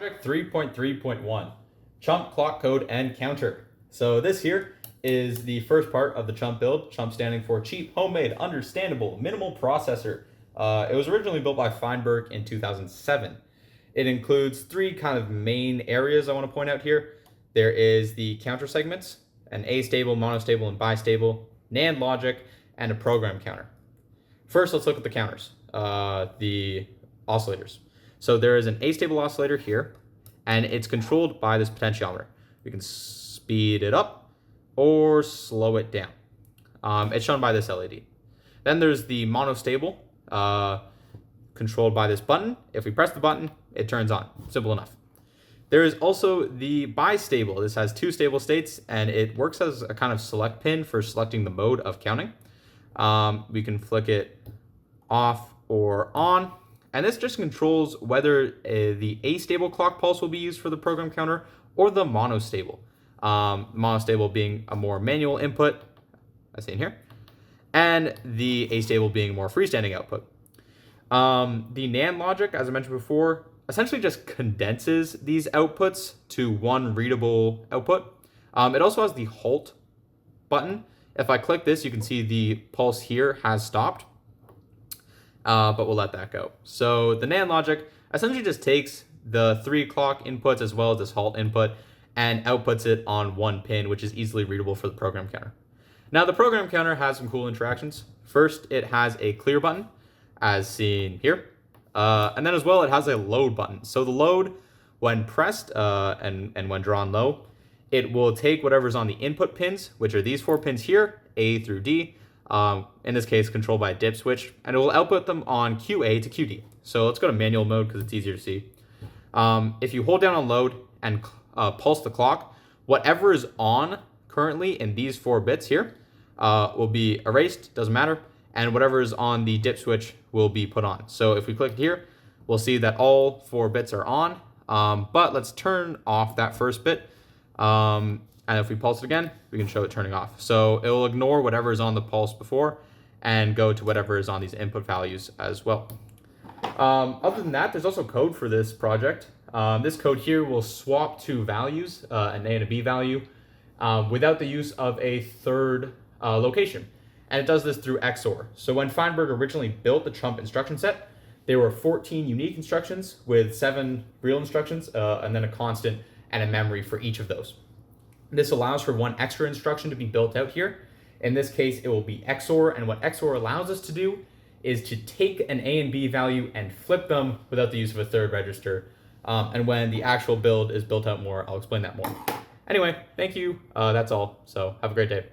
Project 3.3.1, CHUMP clock code and counter. So this here is the first part of the CHUMP build, CHUMP standing for cheap, homemade, understandable, minimal processor. It was originally built by Feinberg in 2007. It includes three kind of main areas I want to point out here. There is the counter segments, an astable, monostable, and bistable, NAND logic, and a program counter. First, let's look at the counters, the oscillators. So there is an astable oscillator here, and it's controlled by this potentiometer. We can speed it up or slow it down. It's shown by this LED. Then there's the monostable, controlled by this button. If we press the button, it turns on. Simple enough. There is also the bistable. This has two stable states, and it works as a kind of select pin for selecting the mode of counting. We can flick it off or on. And this just controls whether the astable clock pulse will be used for the program counter or the monostable. Monostable being a more manual input, as seen here, and the astable being more freestanding output. The NAND logic, as I mentioned before, essentially just condenses these outputs to one readable output. It also has the halt button. If I click this, you can see the pulse here has stopped. But we'll let that go. So the NAND logic essentially just takes the three clock inputs as well as this halt input and outputs it on one pin, which is easily readable for the program counter. Now the program counter has some cool interactions. First, it has a clear button, as seen here. And then as well, it has a load button. So the load, when pressed and when drawn low, it will take whatever's on the input pins, which are these four pins here, A through D, in this case controlled by a dip switch, and it will output them on QA to QD. So let's go to manual mode because it's easier to see. If you hold down on load and pulse the clock, whatever is on currently in these 4 bits here will be erased, doesn't matter, and whatever is on the dip switch will be put on. So if we click here, we'll see that all 4 bits are on, but let's turn off that first bit. And if we pulse it again, we can show it turning off. So it will ignore whatever is on the pulse before and go to whatever is on these input values as well. Other than that, there's also code for this project. This code here will swap two values, an A and a B value, without the use of a third location. And it does this through XOR. So when Feinberg originally built the CHUMP instruction set, there were 14 unique instructions with 7 real instructions, and then a constant and a memory for each of those. This allows for one extra instruction to be built out here. In this case, it will be XOR, and what XOR allows us to do is to take an A and B value and flip them without the use of a third register. And when the actual build is built out more, I'll explain that more. Anyway, thank you. That's all. So have a great day.